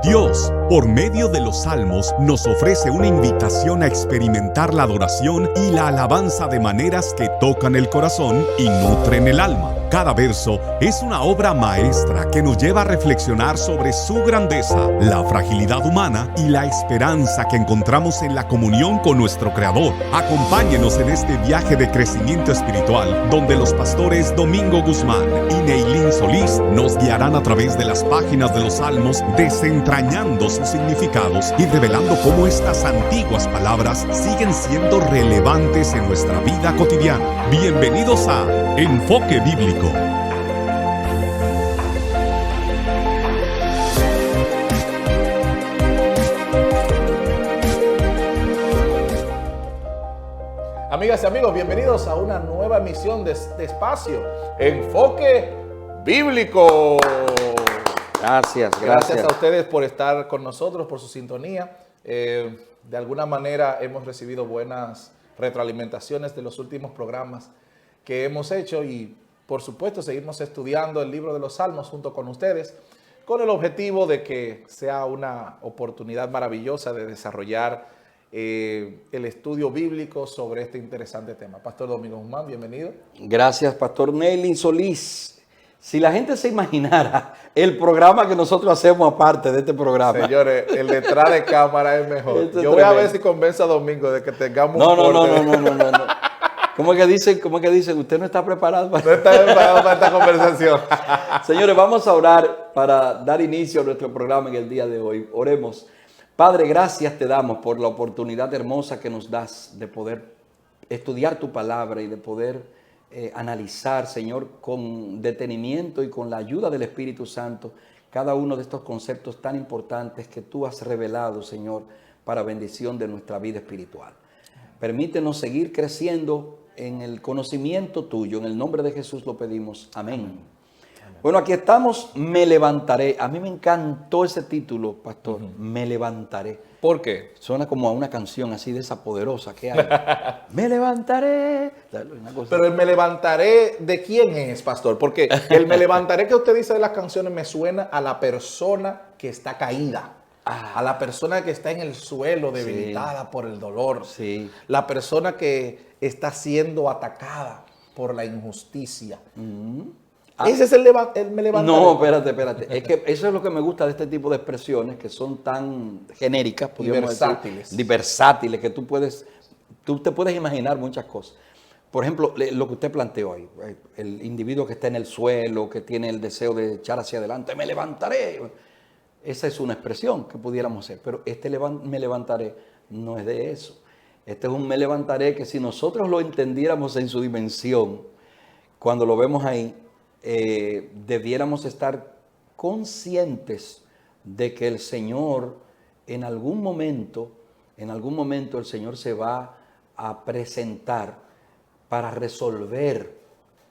Dios, por medio de los salmos, nos ofrece una invitación a experimentar la adoración y la alabanza de maneras que tocan el corazón y nutren el alma. Cada verso es una obra maestra que nos lleva a reflexionar sobre su grandeza, la fragilidad humana y la esperanza que encontramos en la comunión con nuestro Creador. Acompáñenos en este viaje de crecimiento espiritual, donde los pastores Domingo Guzmán y Neilín Solís nos guiarán a través de las páginas de los salmos, desentrañando sus significados y revelando cómo estas antiguas palabras siguen siendo relevantes en nuestra vida cotidiana. Bienvenidos a Enfoque Bíblico. Amigas y amigos, bienvenidos a una nueva emisión de este espacio, Enfoque Bíblico. Gracias a ustedes por estar con nosotros, por su sintonía. De alguna manera hemos recibido buenas retroalimentaciones de los últimos programas que hemos hecho y por supuesto seguimos estudiando el libro de los Salmos junto con ustedes con el objetivo de que sea una oportunidad maravillosa de desarrollar el estudio bíblico sobre este interesante tema. Pastor Domingo Guzmán, bienvenido. Gracias, Pastor Neilín Solís. Si la gente se imaginara el programa que nosotros hacemos aparte de este programa. Señores, el detrás de cámara es mejor. Yo voy a ver si convenzo a Domingo de que tengamos No. ¿Cómo es que dicen? Usted no está preparado para... No está preparado para esta conversación. Señores, vamos a orar para dar inicio a nuestro programa en el día de hoy. Oremos. Padre, gracias te damos por la oportunidad hermosa que nos das de poder estudiar tu palabra y de poder analizar, Señor, con detenimiento y con la ayuda del Espíritu Santo cada uno de estos conceptos tan importantes que tú has revelado, Señor, para bendición de nuestra vida espiritual. Permítenos seguir creciendo en el conocimiento tuyo. En el nombre de Jesús lo pedimos. Amén. Bueno, aquí estamos, Me levantaré. A mí me encantó ese título, pastor. Me levantaré. ¿Por qué? Suena como a una canción así de esa poderosa que hay. Me levantaré. Pero el me levantaré, ¿de quién es, pastor? Porque el me levantaré que usted dice de las canciones me suena a la persona que está caída. A la persona que está en el suelo, debilitada por el dolor. Sí. La persona que está siendo atacada por la injusticia. Ese es el me levantaré. No, espérate. Es que eso es lo que me gusta de este tipo de expresiones que son tan genéricas, podríamos decir, versátiles, que tú te puedes imaginar muchas cosas. Por ejemplo, lo que usted planteó ahí, el individuo que está en el suelo, que tiene el deseo de echar hacia adelante, me levantaré. Esa es una expresión que pudiéramos hacer, pero me levantaré no es de eso. Este es un me levantaré que si nosotros lo entendiéramos en su dimensión, cuando lo vemos ahí, debiéramos estar conscientes de que el Señor en algún momento el Señor se va a presentar para resolver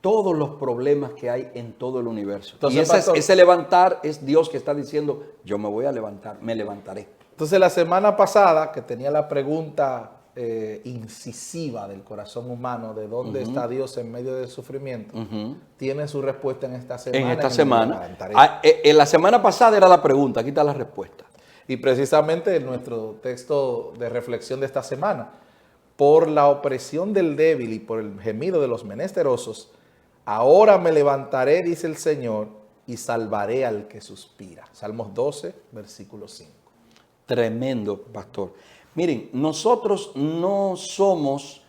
todos los problemas que hay en todo el universo. Entonces, y ese levantar es Dios que está diciendo, yo me voy a levantar, me levantaré. Entonces la semana pasada que tenía la pregunta incisiva del corazón humano, de dónde está Dios en medio del sufrimiento, tiene su respuesta en esta semana. En esta semana. En la semana pasada era la pregunta, aquí está la respuesta. Y precisamente en nuestro texto de reflexión de esta semana, por la opresión del débil y por el gemido de los menesterosos, ahora me levantaré, dice el Señor, y salvaré al que suspira. Salmos 12, versículo 5. Tremendo, pastor. Miren, nosotros no somos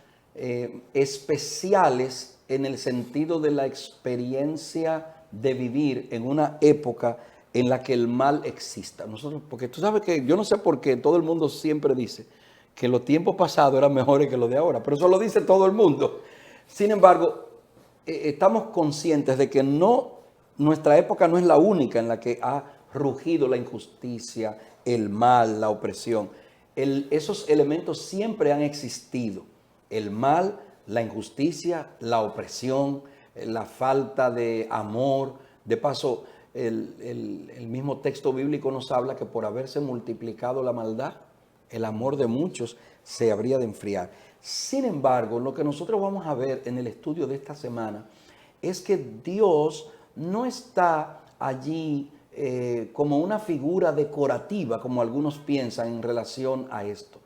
especiales en el sentido de la experiencia de vivir en una época en la que el mal exista. Nosotros, porque tú sabes que yo no sé por qué todo el mundo siempre dice que los tiempos pasados eran mejores que los de ahora, pero eso lo dice todo el mundo. Sin embargo, estamos conscientes de que nuestra época no es la única en la que ha rugido la injusticia, el mal, la opresión. Esos elementos siempre han existido. El mal, la injusticia, la opresión, la falta de amor. De paso, el mismo texto bíblico nos habla que por haberse multiplicado la maldad, el amor de muchos se habría de enfriar. Sin embargo, lo que nosotros vamos a ver en el estudio de esta semana es que Dios no está allí como una figura decorativa, como algunos piensan en relación a esto.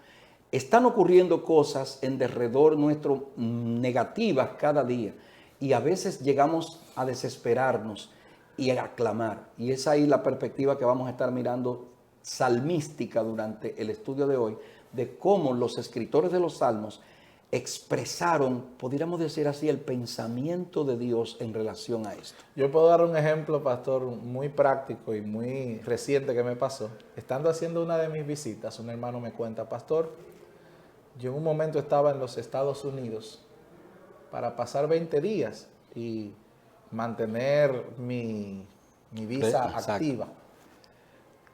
Están ocurriendo cosas en derredor nuestro negativas cada día y a veces llegamos a desesperarnos y a clamar. Y es ahí la perspectiva que vamos a estar mirando salmística durante el estudio de hoy, de cómo los escritores de los salmos expresaron, podríamos decir así, el pensamiento de Dios en relación a esto. Yo puedo dar un ejemplo, pastor, muy práctico y muy reciente que me pasó. Estando haciendo una de mis visitas, un hermano me cuenta, pastor, yo en un momento estaba en los Estados Unidos para pasar 20 días y mantener mi visa activa.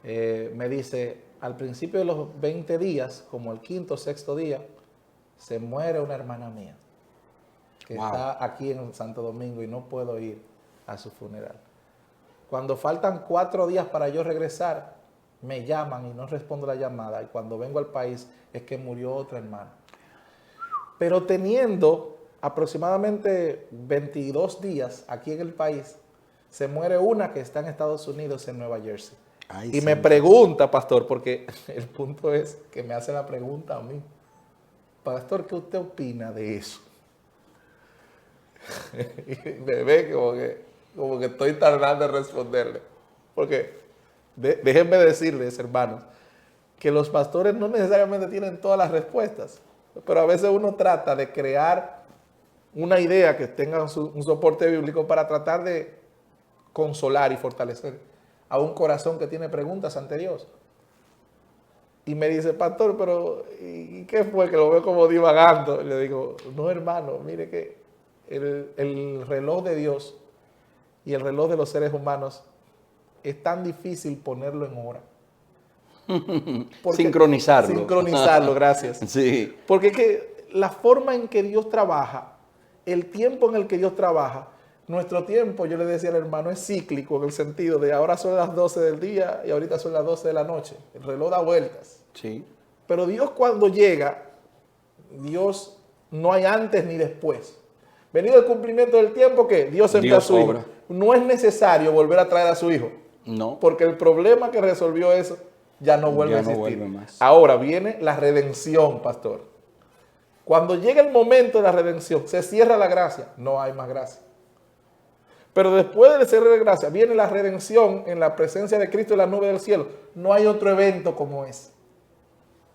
Me dice, al principio de los 20 días, como el quinto o sexto día, se muere una hermana mía que está aquí en Santo Domingo y no puedo ir a su funeral. Cuando faltan 4 días para yo regresar, me llaman y no respondo la llamada. Y cuando vengo al país es que murió otra hermana. Pero teniendo aproximadamente 22 días aquí en el país, se muere una que está en Estados Unidos, en Nueva Jersey. Ay, y me pregunta, pastor, porque el punto es que me hace la pregunta a mí. Pastor, ¿qué usted opina de eso? Y me ve como que estoy tardando en responderle. Porque déjenme decirles, hermanos, que los pastores no necesariamente tienen todas las respuestas, pero a veces uno trata de crear una idea que tenga un soporte bíblico para tratar de consolar y fortalecer a un corazón que tiene preguntas ante Dios. Y me dice, pastor, pero ¿y qué fue? Que lo veo como divagando. Y le digo, no, hermano, mire que el reloj de Dios y el reloj de los seres humanos es tan difícil ponerlo en hora. Sincronizarlo. Sincronizarlo, gracias. Sí. Porque es que la forma en que Dios trabaja, el tiempo en el que Dios trabaja, nuestro tiempo, yo le decía al hermano, es cíclico en el sentido de ahora son las 12 del día y ahorita son las 12 de la noche. El reloj da vueltas. Sí. Pero Dios cuando llega, Dios no hay antes ni después. Venido el cumplimiento del tiempo, ¿qué? Dios envía a su hijo. No es necesario volver a traer a su hijo. No. Porque el problema que resolvió eso ya no vuelve a existir. No vuelve más. Ahora viene la redención, pastor. Cuando llega el momento de la redención, se cierra la gracia, no hay más gracia. Pero después del cierre de gracia, viene la redención en la presencia de Cristo en la nube del cielo. No hay otro evento como ese.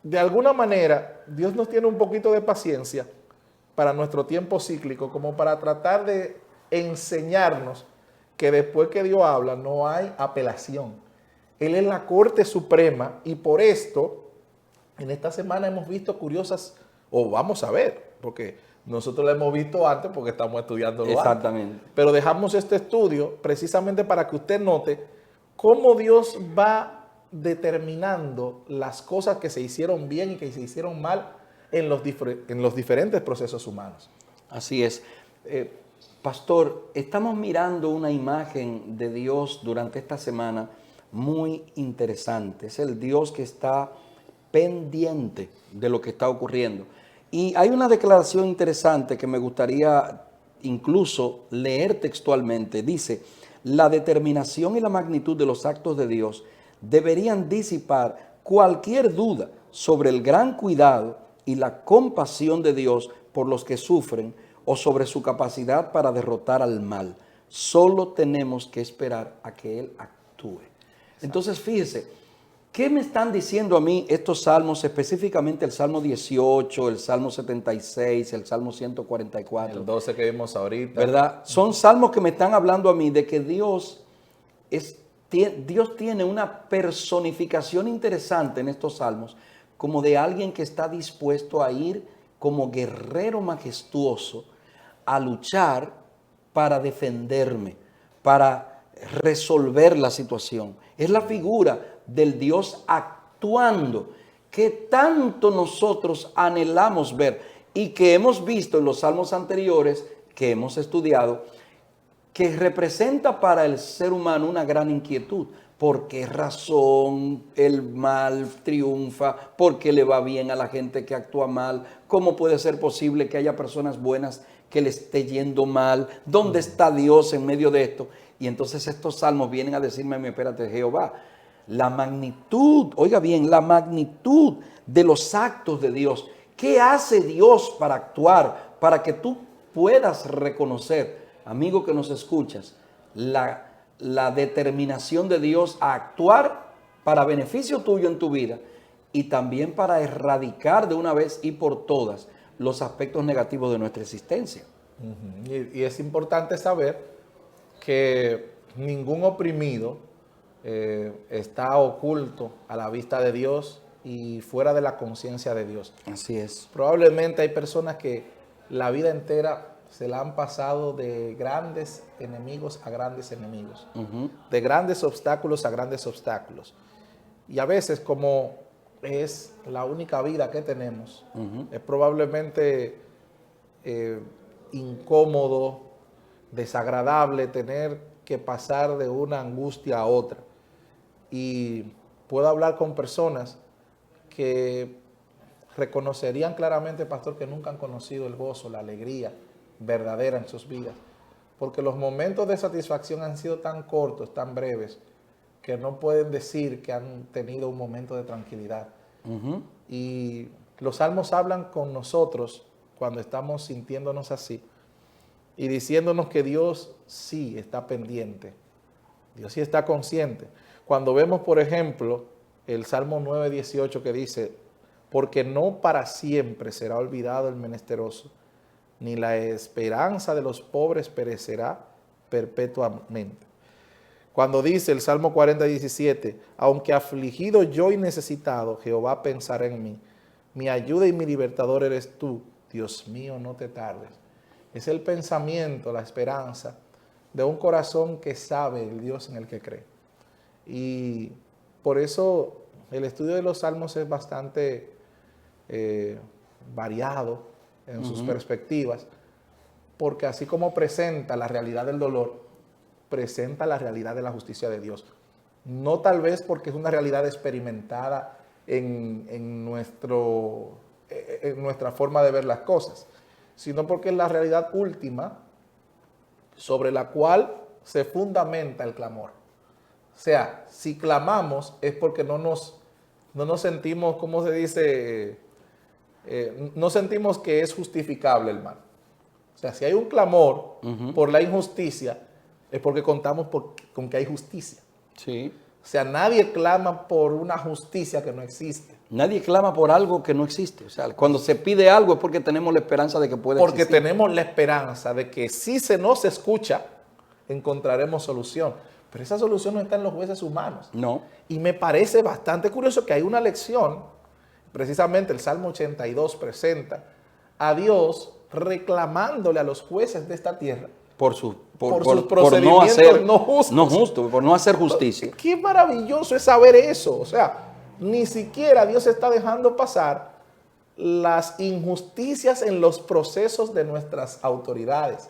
De alguna manera, Dios nos tiene un poquito de paciencia para nuestro tiempo cíclico, como para tratar de enseñarnos que después que Dios habla, no hay apelación. Él es la Corte Suprema y por esto, en esta semana hemos visto curiosas, o vamos a ver, porque nosotros lo hemos visto antes porque estamos estudiándolo exactamente antes. Pero dejamos este estudio precisamente para que usted note cómo Dios va determinando las cosas que se hicieron bien y que se hicieron mal en los diferentes procesos humanos. Así es. Pastor, estamos mirando una imagen de Dios durante esta semana muy interesante. Es el Dios que está pendiente de lo que está ocurriendo. Y hay una declaración interesante que me gustaría incluso leer textualmente. Dice, la determinación y la magnitud de los actos de Dios deberían disipar cualquier duda sobre el gran cuidado y la compasión de Dios por los que sufren o sobre su capacidad para derrotar al mal. Solo tenemos que esperar a que Él actúe. Entonces, fíjese, ¿qué me están diciendo a mí estos salmos, específicamente el Salmo 18, el Salmo 76, el Salmo 144? El 12 que vimos ahorita. ¿Verdad? Son salmos que me están hablando a mí de que Dios tiene una personificación interesante en estos salmos, como de alguien que está dispuesto a ir como guerrero majestuoso a luchar para defenderme, para resolver la situación. Es la figura del Dios actuando que tanto nosotros anhelamos ver y que hemos visto en los salmos anteriores que hemos estudiado, que representa para el ser humano una gran inquietud. ¿Por qué razón el mal triunfa? ¿Por qué le va bien a la gente que actúa mal? ¿Cómo puede ser posible que haya personas buenas que le esté yendo mal? ¿Dónde está Dios en medio de esto? Y entonces estos salmos vienen a decirme a mí, espérate, Jehová, la magnitud, oiga bien, la magnitud de los actos de Dios. ¿Qué hace Dios para actuar? Para que tú puedas reconocer, amigo que nos escuchas, la determinación de Dios a actuar para beneficio tuyo en tu vida y también para erradicar de una vez y por todas los aspectos negativos de nuestra existencia. Y es importante saber que ningún oprimido está oculto a la vista de Dios y fuera de la conciencia de Dios. Así es. Probablemente hay personas que la vida entera se la han pasado de grandes enemigos a grandes enemigos, de grandes obstáculos a grandes obstáculos. Y a veces, como es la única vida que tenemos, es probablemente incómodo, desagradable tener que pasar de una angustia a otra. Y puedo hablar con personas que reconocerían claramente, pastor, que nunca han conocido el gozo, la alegría verdadera en sus vidas, porque los momentos de satisfacción han sido tan cortos, tan breves, que no pueden decir que han tenido un momento de tranquilidad. Y los salmos hablan con nosotros cuando estamos sintiéndonos así y diciéndonos que Dios sí está pendiente, Dios sí está consciente. Cuando vemos, por ejemplo, el Salmo 9:18 que dice, porque no para siempre será olvidado el menesteroso, ni la esperanza de los pobres perecerá perpetuamente. Cuando dice el Salmo 40:17, aunque afligido yo y necesitado, Jehová pensará en mí. Mi ayuda y mi libertador eres tú, Dios mío, no te tardes. Es el pensamiento, la esperanza de un corazón que sabe el Dios en el que cree. Y por eso el estudio de los salmos es bastante variado en sus perspectivas, porque así como presenta la realidad del dolor, presenta la realidad de la justicia de Dios. No tal vez porque es una realidad experimentada en nuestra forma de ver las cosas, sino porque es la realidad última sobre la cual se fundamenta el clamor. O sea, si clamamos es porque no nos sentimos, ¿cómo se dice? No sentimos que es justificable el mal. O sea, si hay un clamor por la injusticia, es porque contamos con que hay justicia. Sí. O sea, nadie clama por una justicia que no existe. Nadie clama por algo que no existe. O sea, cuando se pide algo es porque tenemos la esperanza de que puede existir. Porque tenemos la esperanza de que si se nos escucha, encontraremos solución. Pero esa solución no está en los jueces humanos. No. Y me parece bastante curioso que hay una lección, precisamente el Salmo 82 presenta a Dios reclamándole a los jueces de esta tierra por sus procedimientos no justos. Por no hacer justicia. Qué maravilloso es saber eso. O sea, ni siquiera Dios está dejando pasar las injusticias en los procesos de nuestras autoridades.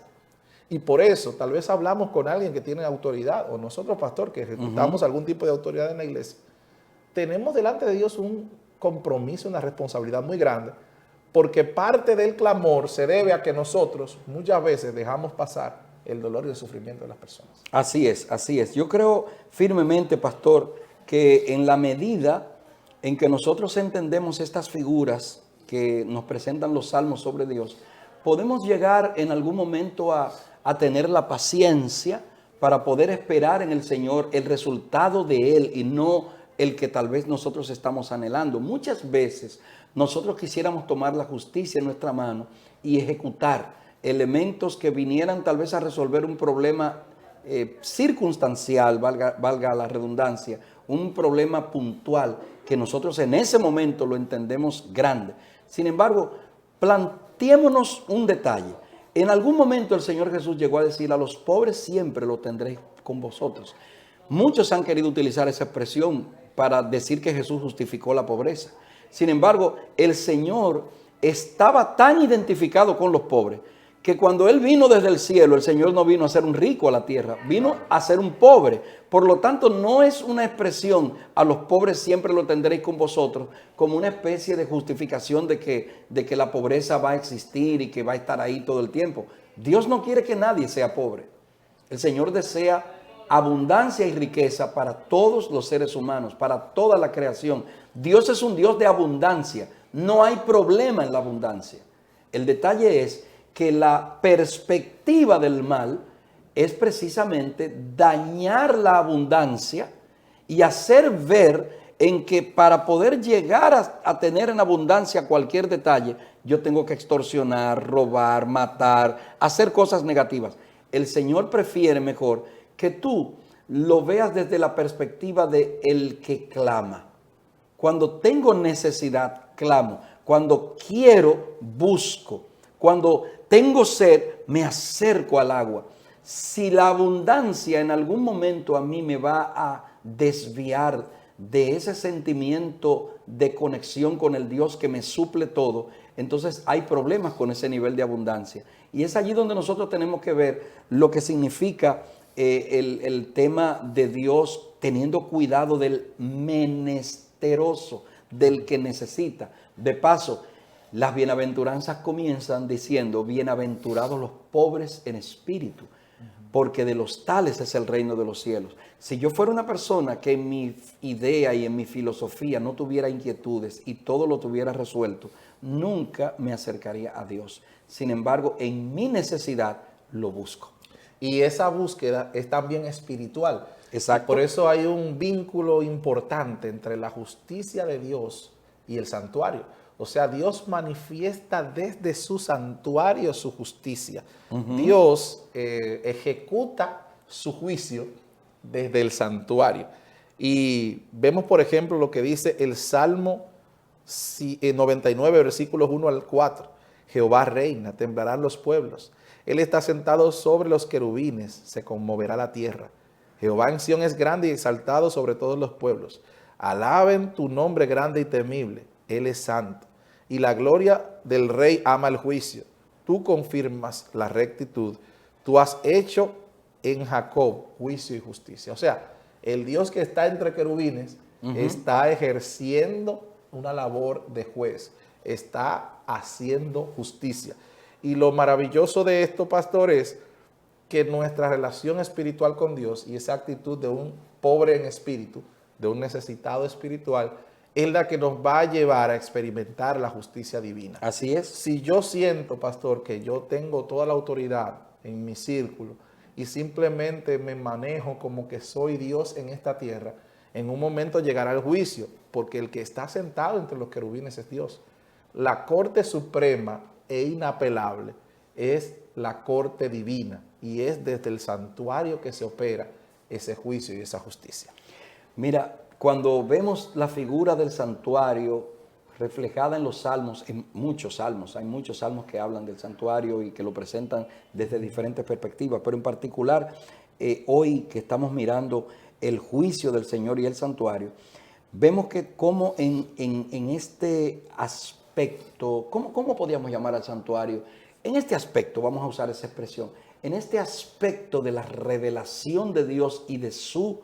Y por eso, tal vez hablamos con alguien que tiene autoridad, o nosotros, pastor, que ejecutamos algún tipo de autoridad en la iglesia, tenemos delante de Dios un compromiso, una responsabilidad muy grande, porque parte del clamor se debe a que nosotros muchas veces dejamos pasar el dolor y el sufrimiento de las personas. Así es, así es. Yo creo firmemente, pastor, que en la medida en que nosotros entendemos estas figuras que nos presentan los salmos sobre Dios, podemos llegar en algún momento a tener la paciencia para poder esperar en el Señor el resultado de Él y no el que tal vez nosotros estamos anhelando. Muchas veces nosotros quisiéramos tomar la justicia en nuestra mano y ejecutar elementos que vinieran tal vez a resolver un problema circunstancial, valga la redundancia, un problema puntual que nosotros en ese momento lo entendemos grande. Sin embargo, planteémonos un detalle. En algún momento el Señor Jesús llegó a decir, a los pobres siempre lo tendréis con vosotros. Muchos han querido utilizar esa expresión para decir que Jesús justificó la pobreza. Sin embargo, el Señor estaba tan identificado con los pobres que cuando Él vino desde el cielo, el Señor no vino a ser un rico a la tierra, vino a ser un pobre. Por lo tanto, no es una expresión, a los pobres siempre lo tendréis con vosotros, como una especie de justificación de que la pobreza va a existir y que va a estar ahí todo el tiempo. Dios no quiere que nadie sea pobre. El Señor desea abundancia y riqueza para todos los seres humanos, para toda la creación. Dios es un Dios de abundancia. No hay problema en la abundancia. El detalle es que la perspectiva del mal es precisamente dañar la abundancia y hacer ver en que para poder llegar a tener en abundancia cualquier detalle, yo tengo que extorsionar, robar, matar, hacer cosas negativas. El Señor prefiere mejor que tú lo veas desde la perspectiva de el que clama. Cuando tengo necesidad, clamo. Cuando quiero, busco. Cuando tengo sed, me acerco al agua. Si la abundancia en algún momento a mí me va a desviar de ese sentimiento de conexión con el Dios que me suple todo, entonces hay problemas con ese nivel de abundancia. Y es allí donde nosotros tenemos que ver lo que significa el tema de Dios teniendo cuidado del menesteroso, del que necesita. De paso, las bienaventuranzas comienzan diciendo, bienaventurados los pobres en espíritu, porque de los tales es el reino de los cielos. Si yo fuera una persona que en mi idea y en mi filosofía no tuviera inquietudes y todo lo tuviera resuelto, nunca me acercaría a Dios. Sin embargo, en mi necesidad lo busco. Y esa búsqueda es también espiritual. Exacto. Y por eso hay un vínculo importante entre la justicia de Dios y el santuario. O sea, Dios manifiesta desde su santuario su justicia. Dios ejecuta su juicio desde el santuario. Y vemos, por ejemplo, lo que dice el Salmo 99, versículos 1 al 4. Jehová reina, temblarán los pueblos. Él está sentado sobre los querubines, se conmoverá la tierra. Jehová en Sión es grande y exaltado sobre todos los pueblos. Alaben tu nombre grande y temible. Él es santo. Y la gloria del rey ama el juicio. Tú confirmas la rectitud. Tú has hecho en Jacob juicio y justicia. O sea, el Dios que está entre querubines está ejerciendo una labor de juez. Está haciendo justicia. Y lo maravilloso de esto, pastor, es que nuestra relación espiritual con Dios y esa actitud de un pobre en espíritu, de un necesitado espiritual, es la que nos va a llevar a experimentar la justicia divina. Así es. Si yo siento, pastor, que yo tengo toda la autoridad en mi círculo y simplemente me manejo como que soy Dios en esta tierra, en un momento llegará el juicio, porque el que está sentado entre los querubines es Dios. La Corte Suprema e inapelable es la Corte Divina y es desde el santuario que se opera ese juicio y esa justicia. Mira, cuando vemos la figura del santuario reflejada en los salmos, en muchos salmos, hay muchos salmos que hablan del santuario y que lo presentan desde diferentes perspectivas, pero en particular hoy que estamos mirando el juicio del Señor y el santuario, vemos que como en este aspecto, ¿cómo podríamos llamar al santuario? En este aspecto, vamos a usar esa expresión, en este aspecto de la revelación de Dios y de su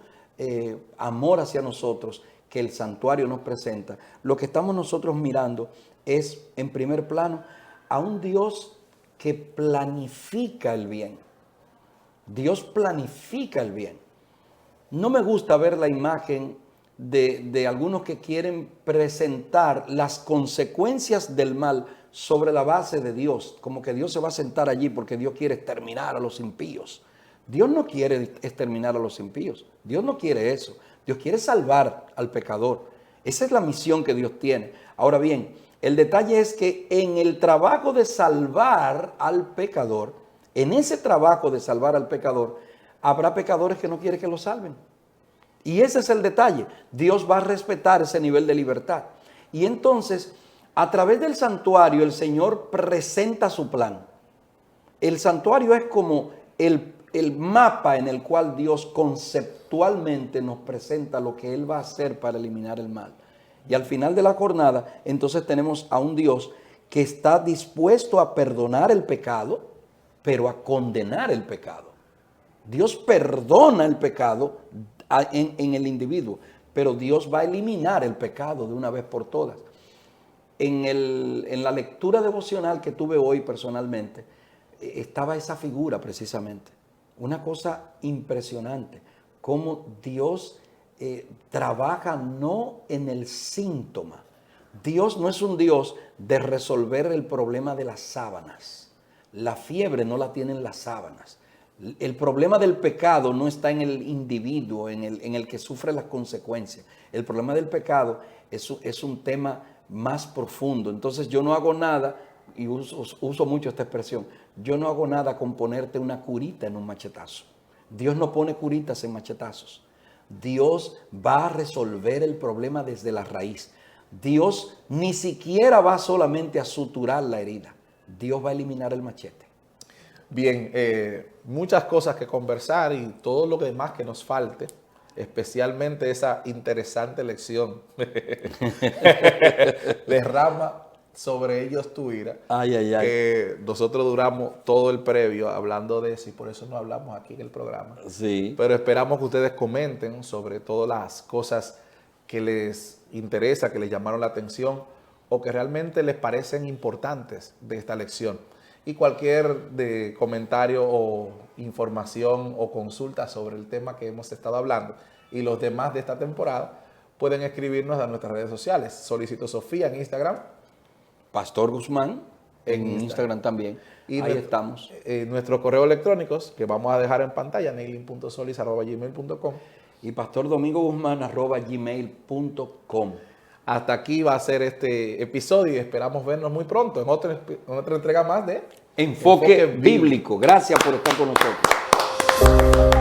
amor hacia nosotros que el santuario nos presenta, lo que estamos nosotros mirando es, en primer plano, a un Dios que planifica el bien. Dios planifica el bien. No me gusta ver la imagen de algunos que quieren presentar las consecuencias del mal sobre la base de Dios, como que Dios se va a sentar allí porque Dios quiere exterminar a los impíos. Dios no quiere exterminar a los impíos. Dios no quiere eso. Dios quiere salvar al pecador. Esa es la misión que Dios tiene. Ahora bien, el detalle es que en el trabajo de salvar al pecador, en ese trabajo de salvar al pecador, habrá pecadores que no quieren que lo salven. Y ese es el detalle. Dios va a respetar ese nivel de libertad. Y entonces, a través del santuario, el Señor presenta su plan. El santuario es como el mapa en el cual Dios conceptualmente nos presenta lo que Él va a hacer para eliminar el mal. Y al final de la jornada, entonces tenemos a un Dios que está dispuesto a perdonar el pecado, pero a condenar el pecado. Dios perdona el pecado en el individuo, pero Dios va a eliminar el pecado de una vez por todas. En la lectura devocional que tuve hoy personalmente, estaba esa figura precisamente. Una cosa impresionante. cómo Dios trabaja no en el síntoma. Dios no es un Dios de resolver el problema de las sábanas. La fiebre no la tienen las sábanas. El problema del pecado no está en el individuo, en el que sufre las consecuencias. El problema del pecado es un tema más profundo. Entonces yo no hago nada, y uso mucho esta expresión, yo no hago nada con ponerte una curita en un machetazo. Dios no pone curitas en machetazos. Dios va a resolver el problema desde la raíz. Dios ni siquiera va solamente a suturar la herida. Dios va a eliminar el machete. Bien, muchas cosas que conversar y todo lo demás que nos falte, especialmente esa interesante lección de Rama sobre ellos tu ira, que nosotros duramos todo el previo hablando de eso y por eso no hablamos aquí en el programa. Sí. Pero esperamos que ustedes comenten sobre todas las cosas que les interesa, que les llamaron la atención o que realmente les parecen importantes de esta lección. Y cualquier comentario o información o consulta sobre el tema que hemos estado hablando y los demás de esta temporada, pueden escribirnos a nuestras redes sociales. Solicito Sofía en Instagram. Pastor Guzmán en Instagram también. Y ahí estamos. Nuestros correos electrónicos que vamos a dejar en pantalla, neilin.solis@gmail.com y pastordomingo.gmail.com. Hasta aquí va a ser este episodio y esperamos vernos muy pronto en otra entrega más de Enfoque Bíblico. Gracias por estar con nosotros.